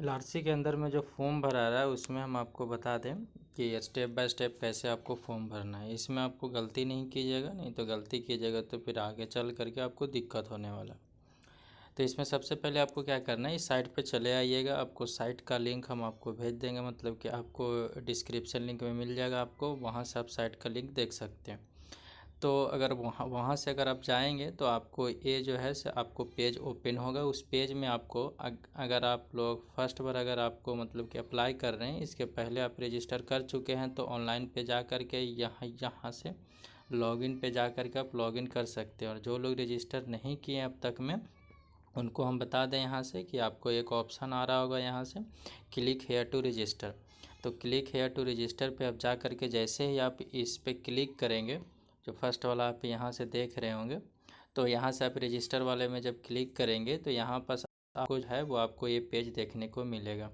LRC के अंदर में जो फॉर्म भरा रहा है उसमें हम आपको बता दें कि स्टेप बाय स्टेप कैसे आपको फॉर्म भरना है। इसमें आपको गलती नहीं कीजिएगा, नहीं तो गलती कीजिएगा तो फिर आगे चल करके आपको दिक्कत होने वाला। तो इसमें सबसे पहले आपको क्या करना है, इस साइट पे चले आइएगा। आपको साइट का लिंक हम आपको भेज देंगे, मतलब कि आपको डिस्क्रिप्शन लिंक में मिल जाएगा, आपको वहाँ से आप साइट का लिंक देख सकते हैं। तो अगर वहाँ से अगर आप जाएंगे तो आपको ये जो है से आपको पेज ओपन होगा। उस पेज में आपको अगर आप लोग फर्स्ट बार अगर आपको मतलब कि अप्लाई कर रहे हैं, इसके पहले आप रजिस्टर कर चुके हैं तो ऑनलाइन पे जा कर के यहाँ से लॉगिन पे जा कर के आप लॉगिन कर सकते हैं। और जो लोग रजिस्टर नहीं किए अब तक में, उनको हम बता दें यहाँ से कि आपको एक ऑप्शन आ रहा होगा यहाँ से क्लिक हेयर टू रजिस्टर। तो क्लिक हेयर टू रजिस्टर पे आप जा कर के जैसे ही आप इस पे क्लिक करेंगे, जो फर्स्ट वाला आप यहाँ से देख रहे होंगे, तो यहाँ से आप रजिस्टर वाले में जब क्लिक करेंगे तो यहाँ पर आपको जो है वो आपको ये पेज देखने को मिलेगा।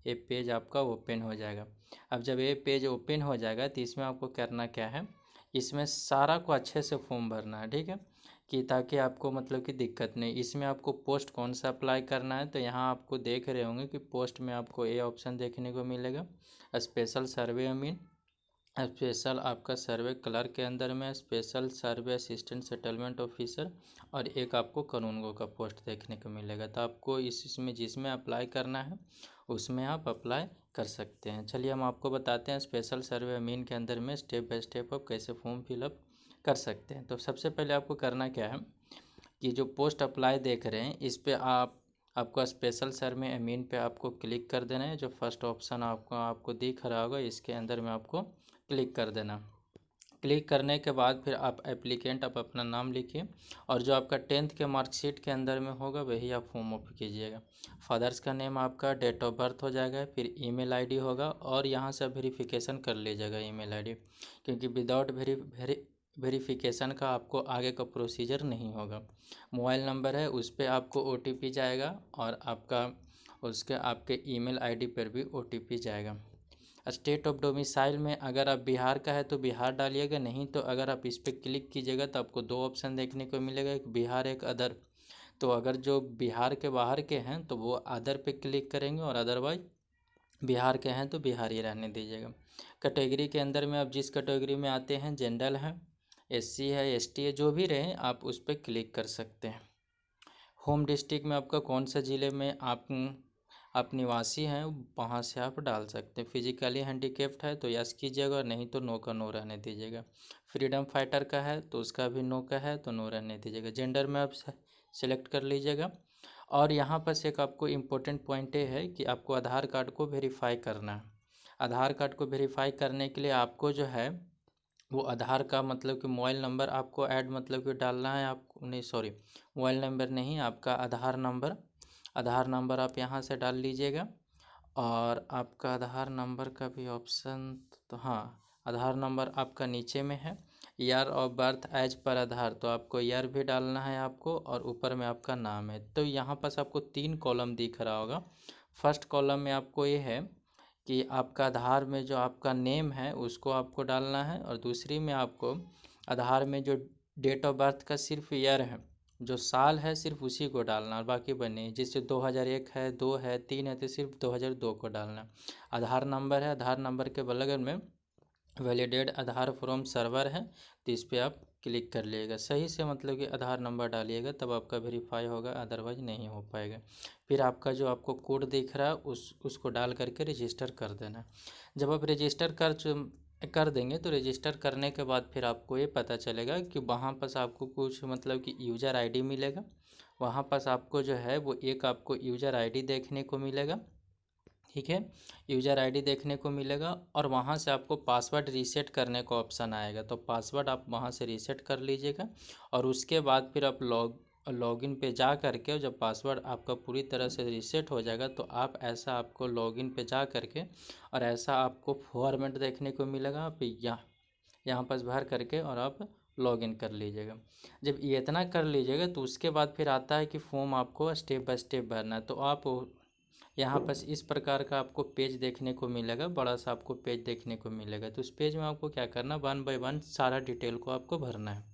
ये पेज आपका ओपन हो जाएगा। अब जब ये पेज ओपन हो जाएगा तो इसमें आपको करना क्या है, इसमें सारा को अच्छे से फॉर्म भरना है, ठीक है, कि ताकि आपको मतलब कि दिक्कत नहीं। इसमें आपको पोस्ट कौन सा अप्लाई करना है, तो यहाँ आपको देख रहे होंगे कि पोस्ट में आपको ये ऑप्शन देखने को मिलेगा, स्पेशल सर्वे अमीन, स्पेशल आपका सर्वे क्लर्क के अंदर में स्पेशल सर्वे असिस्टेंट सेटलमेंट ऑफिसर, और एक आपको कानूनगो का पोस्ट देखने को मिलेगा। तो आपको इसमें जिसमें अप्लाई करना है उसमें आप अप्लाई कर सकते हैं। चलिए हम आपको बताते हैं स्पेशल सर्वे अमीन के अंदर में स्टेप बाय स्टेप आप कैसे फॉर्म फिलअप कर सकते हैं। तो सबसे पहले आपको करना क्या है कि जो पोस्ट अप्लाई देख रहे हैं इस पे आपको स्पेशल सर्वे अमीन पे आपको क्लिक कर देना है। जो फर्स्ट ऑप्शन आपको दिख रहा होगा इसके अंदर में आपको क्लिक कर देना। क्लिक करने के बाद फिर आप एप्लीकेंट आप अपना नाम लिखिए, और जो आपका 10th के मार्कशीट के अंदर में होगा वही आप फॉर्म अप कीजिएगा। फादर्स का नेम आपका डेट ऑफ बर्थ हो जाएगा, फिर ईमेल आईडी होगा, और यहाँ से वेरिफिकेशन कर लीजिएगा ईमेल आईडी, क्योंकि विदाउट वेरिफिकेशन का आपको आगे का प्रोसीजर नहीं होगा। मोबाइल नंबर है उस पर आपको ओटीपी जाएगा, और उसके आपके ईमेल आईडी पर भी ओटीपी जाएगा। स्टेट ऑफ डोमिसाइल में अगर आप बिहार का है तो बिहार डालिएगा, नहीं तो अगर आप इस पर क्लिक कीजिएगा तो आपको दो ऑप्शन देखने को मिलेगा, एक बिहार एक अदर। तो अगर जो बिहार के बाहर के हैं तो वो अदर पे क्लिक करेंगे, और अदरवाइज बिहार के हैं तो बिहार ही रहने दीजिएगा। कैटेगरी के अंदर में आप जिस कैटेगरी में आते हैं, जनरल है, एससी है, एसटी है, जो भी रहे आप उस पर क्लिक कर सकते हैं। होम डिस्ट्रिक्ट में आपका कौन सा ज़िले में आप निवासी हैं वहाँ से आप डाल सकते हैं। फिजिकली हैंडीकेप्ड है तो यस कीजिएगा, नहीं तो नो का नो रहने दीजिएगा। फ्रीडम फाइटर का है तो उसका भी नो का है तो नो रहने दीजिएगा। जेंडर में आप सेलेक्ट कर लीजिएगा। और यहाँ पर एक आपको इम्पोर्टेंट पॉइंट ये है कि आपको आधार कार्ड को वेरीफाई करना है। आधार कार्ड को वेरीफाई करने के लिए आपको जो है वो आधार का मतलब कि मोबाइल नंबर आपको ऐड मतलब कि डालना है। आपको नहीं, सॉरी, मोबाइल नंबर नहीं, आपका आधार नंबर आप यहाँ से डाल लीजिएगा। और आपका आधार नंबर का भी ऑप्शन, तो हाँ, आधार नंबर आपका नीचे में है। Year of birth as per आधार, तो आपको ईयर भी डालना है आपको, और ऊपर में आपका नाम है। तो यहाँ पास आपको 3 कॉलम दिख रहा होगा। फर्स्ट कॉलम में आपको ये है कि आपका आधार में जो आपका नेम है उसको आपको डालना है, और दूसरी में आपको आधार में जो डेट ऑफ बर्थ का सिर्फ ईयर है, जो साल है सिर्फ उसी को डालना, और बाकी बने जैसे 2001 है, 2 है, 3 है तो सिर्फ 2002 को डालना। आधार नंबर है, आधार नंबर के बगल में वैलिडेट आधार फ्रॉम सर्वर है, तो इस पर आप क्लिक कर लीजिएगा। सही से मतलब कि आधार नंबर डालिएगा तब आपका वेरीफाई होगा, अदरवाइज नहीं हो पाएगा। फिर आपका जो आपको कोड दिख रहा है उसको डाल करके रजिस्टर कर देना। जब आप रजिस्टर कर देंगे तो रजिस्टर करने के बाद फिर आपको ये पता चलेगा कि वहाँ पास आपको कुछ मतलब कि यूज़र आईडी मिलेगा। वहाँ पास आपको जो है वो एक आपको यूज़र आईडी देखने को मिलेगा, ठीक है, यूज़र आईडी देखने को मिलेगा। और वहाँ से आपको पासवर्ड रीसेट करने का ऑप्शन आएगा, तो पासवर्ड आप वहाँ से रीसेट कर लीजिएगा। और उसके बाद फिर आप लॉगिन पे जा करके जब पासवर्ड आपका पूरी तरह से रीसेट हो जाएगा तो आप ऐसा आपको लॉगिन पे जा करके और ऐसा आपको फॉर्मेट देखने को मिलेगा। आप यहाँ पास भर करके और आप लॉगिन कर लीजिएगा। जब ये इतना कर लीजिएगा तो उसके बाद फिर आता है कि फॉर्म आपको स्टेप बाय स्टेप भरना है। तो आप यहाँ पर इस प्रकार का आपको पेज देखने को मिलेगा, बड़ा सा आपको पेज देखने को मिलेगा। तो उस पेज में आपको क्या करना, 1 बाय 1 सारा डिटेल को आपको भरना है।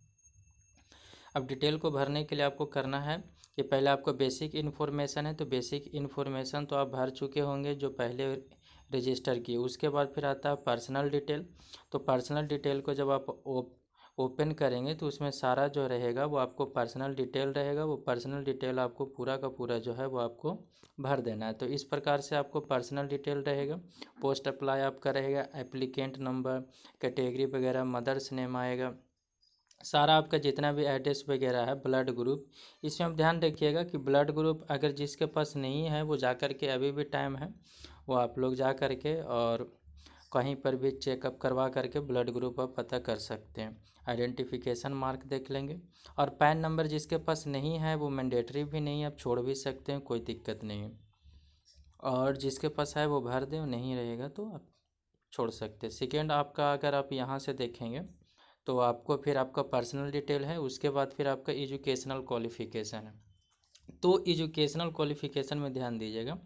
अब डिटेल को भरने के लिए आपको करना है कि पहले आपको बेसिक इन्फॉर्मेशन है, तो बेसिक इन्फॉर्मेशन तो आप भर चुके होंगे जो पहले रजिस्टर किए। उसके बाद फिर आता है पर्सनल डिटेल। तो पर्सनल डिटेल को जब आप ओपन करेंगे तो उसमें सारा जो रहेगा वो आपको पर्सनल डिटेल रहेगा। वो पर्सनल डिटेल आपको पूरा का पूरा जो है वो आपको भर देना है। तो इस प्रकार से आपको पर्सनल डिटेल रहेगा। पोस्ट अप्लाई आपका रहेगा, एप्लीकेंट नंबर, कैटेगरी वगैरह, मदर्स नेम आएगा, सारा आपका जितना भी एड्रेस वगैरह है, ब्लड ग्रुप। इसमें आप ध्यान रखिएगा कि ब्लड ग्रुप अगर जिसके पास नहीं है वो जा कर के, अभी भी टाइम है, वो आप लोग जा कर के और कहीं पर भी चेकअप करवा करके ब्लड ग्रुप आप पता कर सकते हैं। आइडेंटिफिकेशन मार्क देख लेंगे। और पैन नंबर जिसके पास नहीं है वो मैंडेटरी भी नहीं है, आप छोड़ भी सकते हैं, कोई दिक्कत नहीं है। और जिसके पास है वो भर दें, नहीं रहेगा तो आप छोड़ सकते हैं। सेकेंड आपका अगर आप यहाँ से देखेंगे तो आपको फिर आपका पर्सनल डिटेल है, उसके बाद फिर आपका एजुकेशनल क्वालिफ़िकेशन है। तो एजुकेशनल क्वालिफ़िकेशन में ध्यान दीजिएगा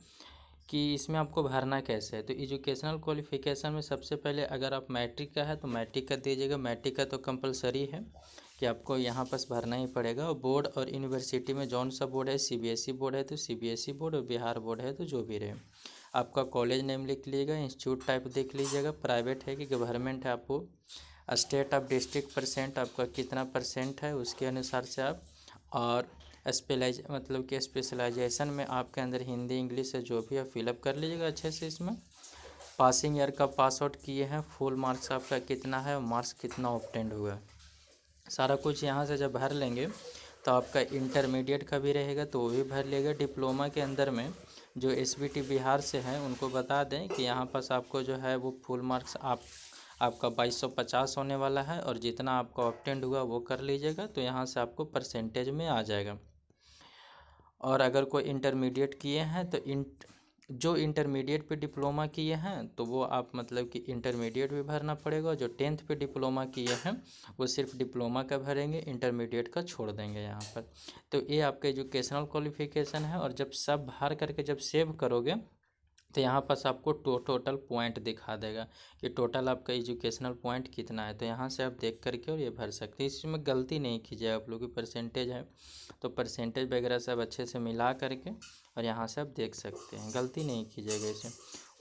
कि इसमें आपको भरना कैसे है। तो एजुकेशनल क्वालिफ़िकेशन में सबसे पहले अगर आप मैट्रिक का है तो मैट्रिक का दीजिएगा। मैट्रिक का तो कंपलसरी है कि आपको यहाँ पास भरना ही पड़ेगा। और बोर्ड और यूनिवर्सिटी में जौन सा बोर्ड है, सीबीएसई बोर्ड है तो सीबीएसई बोर्ड, और बिहार बोर्ड है तो जो भी रहे। आपका कॉलेज नेम लिख लीजिएगा, इंस्टीट्यूट टाइप देख लीजिएगा, प्राइवेट है कि गवर्नमेंट है, आपको स्टेट ऑफ डिस्ट्रिक्ट परसेंट आपका कितना परसेंट है उसके अनुसार से आप, और मतलब कि स्पेशलाइजेशन में आपके अंदर हिंदी इंग्लिश है जो भी आप फिलअप कर लीजिएगा अच्छे से। इसमें पासिंग ईयर का पास आउट किए हैं, फुल मार्क्स आपका कितना है और मार्क्स कितना ऑब्टेंड हुआ है, सारा कुछ यहाँ से जब भर लेंगे तो आपका इंटरमीडिएट का भी रहेगा तो वो भी भर लेगा। डिप्लोमा के अंदर में जो एसबीटी बिहार से हैं उनको बता दें कि यहाँ पास आपको जो है वो फुल मार्क्स आपका 2250 होने वाला है, और जितना आपका ऑब्टेंड हुआ वो कर लीजिएगा तो यहाँ से आपको परसेंटेज में आ जाएगा। और अगर कोई इंटरमीडिएट किए हैं तो जो इंटरमीडिएट पे डिप्लोमा किए हैं तो वो आप मतलब कि इंटरमीडिएट भी भरना पड़ेगा। जो 10th पे डिप्लोमा किए हैं वो सिर्फ डिप्लोमा का भरेंगे, इंटरमीडिएट का छोड़ देंगे यहाँ पर। तो ये आपका एजुकेशनल क्वालिफिकेशन है। और जब सब भर करके जब सेव करोगे तो यहाँ पास आपको टोटल पॉइंट दिखा देगा कि टोटल आपका एजुकेशनल पॉइंट कितना है। तो यहाँ से आप देख करके और ये भर सकते हैं। इसमें गलती नहीं कीजिए, आप लोग की परसेंटेज है तो परसेंटेज वगैरह सब अच्छे से मिला करके और यहाँ से आप देख सकते हैं, गलती नहीं कीजिएगा इसे।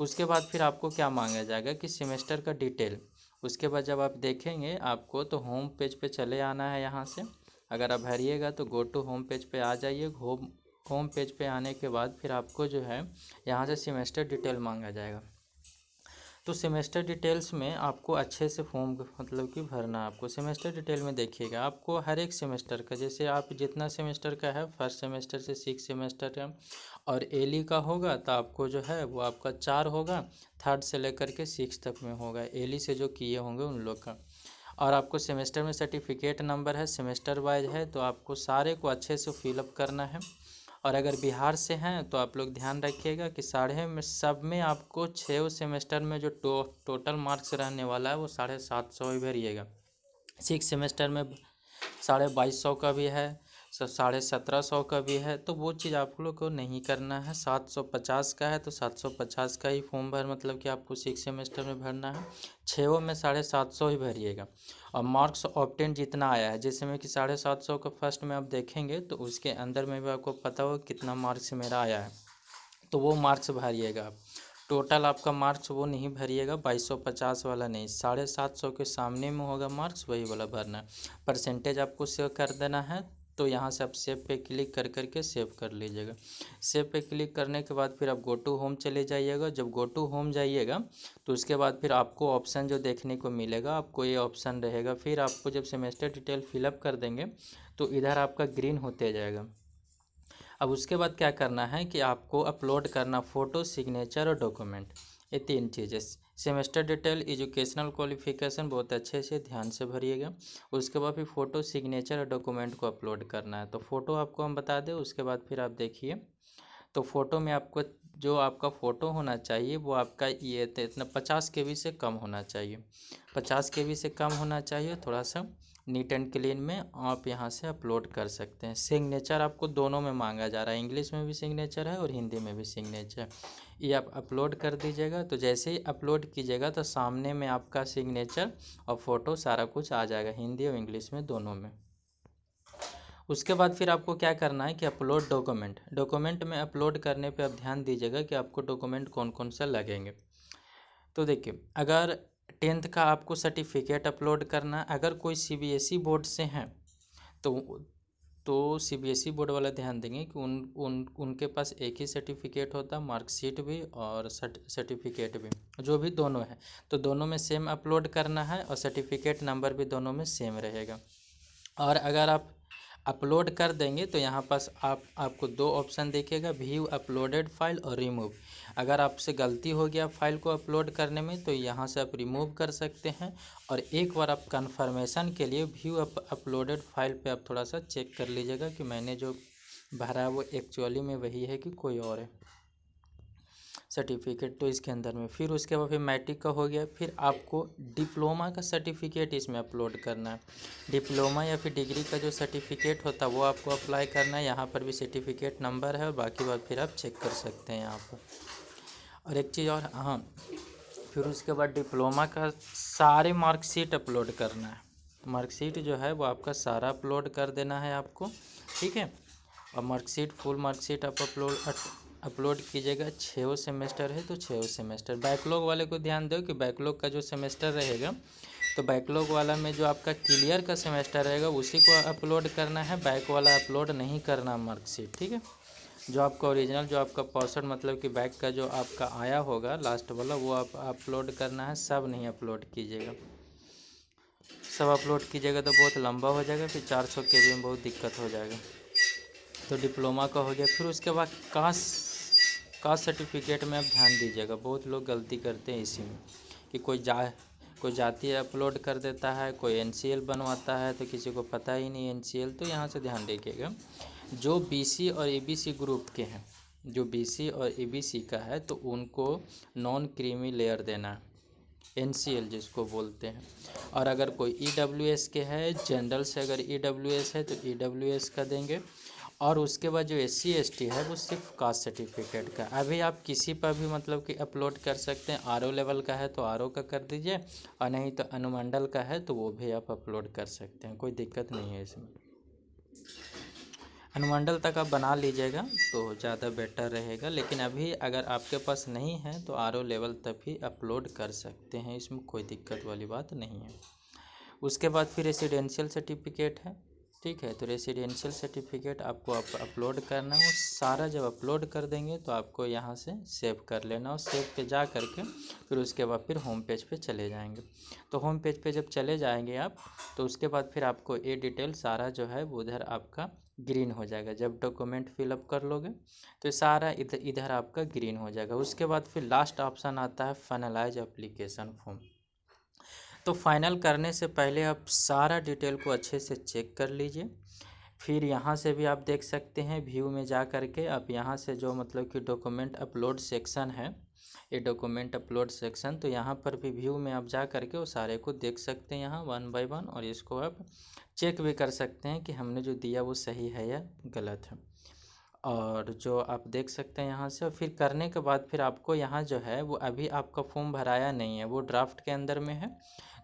उसके बाद फिर आपको क्या मांगा जाएगा कि सेमेस्टर का डिटेल। उसके बाद जब आप देखेंगे आपको तो होम पेज पे चले आना है। यहाँ से अगर आप भरिएगा तो गो टू होम पेज पे आ जाइए। होम पेज पे आने के बाद फिर आपको जो है यहाँ से सेमेस्टर डिटेल मांगा जाएगा। तो सेमेस्टर डिटेल्स में आपको अच्छे से फॉर्म मतलब कि भरना है। आपको सेमेस्टर डिटेल में देखिएगा आपको हर एक सेमेस्टर का, जैसे आप जितना सेमेस्टर का है, फर्स्ट सेमेस्टर से 6 सेमेस्टर का और एली का होगा तो आपको जो है वो आपका 4 होगा, थर्ड से लेकर के 6 तक में होगा एली से जो किए होंगे उन लोग का। और आपको सेमेस्टर में सर्टिफिकेट नंबर है, सेमेस्टर वाइज है, तो आपको सारे को अच्छे से फिलअप करना है। और अगर बिहार से हैं तो आप लोग ध्यान रखिएगा कि साढ़े में सब में आपको 6 सेमेस्टर में जो टोटल मार्क्स रहने वाला है वो 750 ही भरिएगा। 6 सेमेस्टर में 2250 का भी है, 1750 का भी है, तो वो चीज़ आप लोग को नहीं करना है। 750 का है तो 750 का ही फॉर्म भर मतलब कि आपको 6 सेमेस्टर में भरना है। 6 में 750 ही भरिएगा। और मार्क्स ऑब्टेन जितना आया है, जैसे में कि 750 का फर्स्ट में आप देखेंगे तो उसके अंदर में भी आपको पता हो कितना मार्क्स मेरा आया है, तो वो मार्क्स भरिएगा आप। टोटल आपका मार्क्स वो नहीं भरिएगा, 2250 वाला नहीं, 750 के सामने में होगा मार्क्स वही वाला भरना है। परसेंटेज आपको सेव कर देना है। तो यहाँ से आप सेव पे क्लिक कर करके सेव कर लीजिएगा। सेव पे क्लिक करने के बाद फिर आप गो टू होम चले जाइएगा। जब गो टू होम जाइएगा तो उसके बाद फिर आपको ऑप्शन जो देखने को मिलेगा, आपको ये ऑप्शन रहेगा। फिर आपको जब सेमेस्टर डिटेल फिलअप कर देंगे तो इधर आपका ग्रीन होते जाएगा। अब उसके बाद क्या करना है कि आपको अपलोड करना फ़ोटो, सिग्नेचर और डॉक्यूमेंट, ये 3 चीज़ें। सेमेस्टर डिटेल, एजुकेशनल क्वालिफिकेशन बहुत अच्छे से ध्यान से भरिएगा। उसके बाद फिर फ़ोटो, सिग्नेचर और डॉक्यूमेंट को अपलोड करना है। तो फ़ोटो आपको हम बता दें, उसके बाद फिर आप देखिए। तो फ़ोटो में आपको जो आपका फ़ोटो होना चाहिए वो आपका ये इतना 50 KB से कम होना चाहिए। 50 KB से कम होना चाहिए, थोड़ा सा नीट एंड क्लीन में आप यहाँ से अपलोड कर सकते हैं। सिग्नेचर आपको दोनों में मांगा जा रहा है, इंग्लिश में भी सिग्नेचर है और हिंदी में भी सिग्नेचर। ये आप अपलोड कर दीजिएगा। तो जैसे ही अपलोड कीजिएगा तो सामने में आपका सिग्नेचर और फ़ोटो सारा कुछ आ जाएगा, हिंदी और इंग्लिश में दोनों में। उसके बाद फिर आपको क्या करना है कि अपलोड डॉक्यूमेंट। डॉक्यूमेंट में अपलोड करने पे आप ध्यान दीजिएगा कि आपको डॉक्यूमेंट कौन कौन से लगेंगे। तो देखिए, अगर 10th का आपको सर्टिफिकेट अपलोड करना है, अगर कोई सीबीएसई बोर्ड से हैं तो सीबीएसई बोर्ड वाला ध्यान देंगे कि उनके पास एक ही सर्टिफिकेट होता है, मार्कशीट भी और सर्टिफिकेट भी, जो भी दोनों है, तो दोनों में सेम अपलोड करना है और सर्टिफिकेट नंबर भी दोनों में सेम रहेगा। और अगर आप अपलोड कर देंगे तो यहाँ पास आपको दो ऑप्शन दिखेगा, व्यू अपलोडेड फाइल और रिमूव। अगर आपसे गलती हो गया फाइल को अपलोड करने में तो यहाँ से आप रिमूव कर सकते हैं। और एक बार आप कंफर्मेशन के लिए व्यू अपलोडेड फाइल पे आप थोड़ा सा चेक कर लीजिएगा कि मैंने जो भरा है वो एक्चुअली में वही है कि कोई और है सर्टिफिकेट, तो इसके अंदर में। फिर उसके बाद फिर मैट्रिक का हो गया, फिर आपको डिप्लोमा का सर्टिफिकेट इसमें अपलोड करना है। डिप्लोमा या फिर डिग्री का जो सर्टिफिकेट होता है वो आपको अप्लाई करना है। यहाँ पर भी सर्टिफिकेट नंबर है और बाकी बात फिर आप चेक कर सकते हैं यहाँ पर। और एक चीज़ और, हाँ, फिर उसके बाद डिप्लोमा का सारे मार्कशीट अपलोड करना है। मार्कशीट जो है वो आपका सारा अपलोड कर देना है आपको, ठीक है। और मार्कशीट, फुल मार्कशीट आप अपलोड कीजिएगा। 6 सेमेस्टर है तो 6 सेमेस्टर। बैकलॉग वाले को ध्यान दो कि बैकलॉग का जो सेमेस्टर रहेगा तो बैकलॉग वाला में जो आपका क्लियर का सेमेस्टर रहेगा उसी को अपलोड करना है, बैक वाला अपलोड नहीं करना मार्कशीट, ठीक है। जो आपका ओरिजिनल, जो आपका परसेंट मतलब कि बैक का जो आपका आया होगा लास्ट वाला, वो आप अपलोड करना है, सब नहीं अपलोड कीजिएगा। सब अपलोड कीजिएगा तो बहुत लंबा हो जाएगा, फिर 400 KB में बहुत दिक्कत हो जाएगा। तो डिप्लोमा का हो गया। फिर उसके बाद कास्ट सर्टिफिकेट में आप ध्यान दीजिएगा, बहुत लोग गलती करते हैं इसी में कि कोई जाति अपलोड कर देता है, कोई NCL बनवाता है, तो किसी को पता ही नहीं NCL। तो यहाँ से ध्यान रखिएगा, जो BC और ABC ग्रुप के हैं, जो BC और ABC का है तो उनको नॉन क्रीमी लेयर देना है, NCL जिसको बोलते हैं। और अगर कोई EWS के है, जनरल से अगर EWS है तो EWS का देंगे। और उसके बाद जो SC ST है वो सिर्फ कास्ट सर्टिफिकेट का। अभी आप किसी पर भी मतलब कि अपलोड कर सकते हैं। RO लेवल का है तो RO का कर दीजिए, और नहीं तो अनुमंडल का है तो वो भी आप अपलोड कर सकते हैं, कोई दिक्कत नहीं है इसमें। अनुमंडल तक आप बना लीजिएगा तो ज़्यादा बेटर रहेगा, लेकिन अभी अगर आपके पास नहीं है तो RO लेवल तक भी अपलोड कर सकते हैं, इसमें कोई दिक्कत वाली बात नहीं है। उसके बाद फिर रेसिडेंशियल सर्टिफिकेट है, ठीक है। तो रेसिडेंशियल सर्टिफिकेट आपको अपलोड करना है। वो सारा जब अपलोड कर देंगे तो आपको यहाँ से सेव कर लेना, और सेव पे जा करके फिर उसके बाद फिर होम पेज पे चले जाएंगे। तो होम पेज पे जब चले जाएंगे आप तो उसके बाद फिर आपको ये डिटेल सारा जो है वो उधर आपका ग्रीन हो जाएगा। जब डॉक्यूमेंट फिलअप कर लोगे तो सारा इधर आपका ग्रीन हो जाएगा। उसके बाद फिर लास्ट ऑप्शन आता है फाइनलाइज एप्लीकेशन फॉर्म। तो फाइनल करने से पहले आप सारा डिटेल को अच्छे से चेक कर लीजिए। फिर यहाँ से भी आप देख सकते हैं, व्यू में जा करके आप यहाँ से जो मतलब कि डॉक्यूमेंट अपलोड सेक्शन है, ये डॉक्यूमेंट अपलोड सेक्शन, तो यहाँ पर भी व्यू में आप जा करके वो सारे को देख सकते हैं यहाँ 1 बाय 1, और इसको आप चेक भी कर सकते हैं कि हमने जो दिया वो सही है या गलत है। और जो आप देख सकते हैं यहाँ से, और फिर करने के बाद फिर आपको यहाँ जो है वो अभी आपका फॉर्म भराया नहीं है, वो ड्राफ्ट के अंदर में है।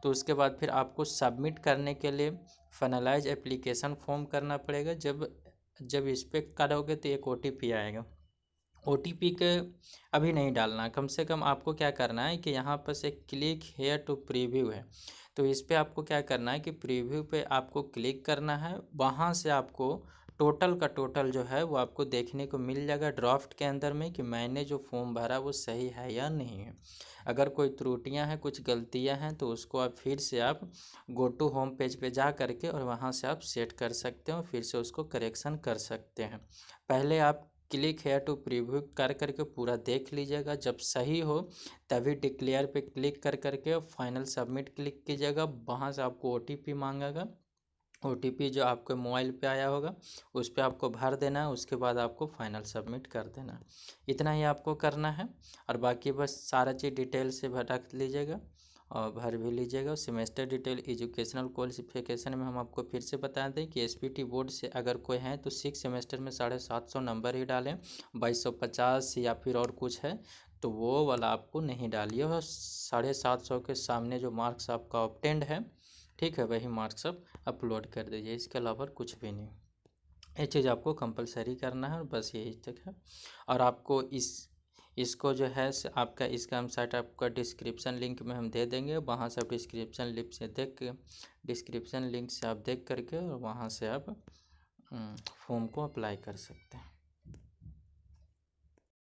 तो उसके बाद फिर आपको सबमिट करने के लिए फाइनलाइज एप्लीकेशन फॉर्म करना पड़ेगा। जब इस पर करोगे तो एक OTP आएगा। OTP के अभी नहीं डालना, कम से कम आपको क्या करना है कि यहाँ पर से क्लिक हेयर टू प्रीव्यू है, तो इस पर आपको क्या करना है कि प्रीव्यू पे आपको क्लिक करना है। वहाँ से आपको टोटल का टोटल जो है वो आपको देखने को मिल जाएगा ड्राफ्ट के अंदर में कि मैंने जो फॉर्म भरा वो सही है या नहीं है। अगर कोई त्रुटियां हैं, कुछ गलतियां हैं तो उसको आप फिर से आप गो टू होम पेज पे जा करके और वहाँ से आप सेट कर सकते हो, फिर से उसको करेक्शन कर सकते हैं। पहले आप क्लिक हेयर टू प्रीव्यू कर करके पूरा देख लीजिएगा, जब सही हो तभी डिक्लेयर पे क्लिक कर करके फाइनल सबमिट क्लिक कीजिएगा। वहाँ से आपको OTP मांगेगा, OTP जो आपके मोबाइल पे आया होगा उस पर आपको भर देना है। उसके बाद आपको फाइनल सबमिट कर देना है। इतना ही आपको करना है, और बाकी बस सारा चीज़ डिटेल से रख लीजिएगा और भर भी लीजिएगा। सेमेस्टर डिटेल एजुकेशनल क्वालिफिकेशन में हम आपको फिर से बता दें कि SPT बोर्ड से अगर कोई है तो 6 सेमेस्टर में 750 नंबर ही डालें, 2250 या फिर और कुछ है तो वो वाला आपको नहीं डालिए, और 750 के सामने जो मार्क्स आपका ऑब्टेंड है, ठीक है, वही मार्क्स आप अपलोड कर दीजिए, इसके अलावा कुछ भी नहीं। ये चीज़ आपको कंपलसरी करना है और बस यही तक है। और आपको इसको जो है आपका इसका हम साइट आपका डिस्क्रिप्शन लिंक में हम दे देंगे, वहाँ से आप डिस्क्रिप्शन लिंक से डिस्क्रिप्शन लिंक से आप देख करके और वहाँ से आप फॉर्म को अप्लाई कर सकते हैं।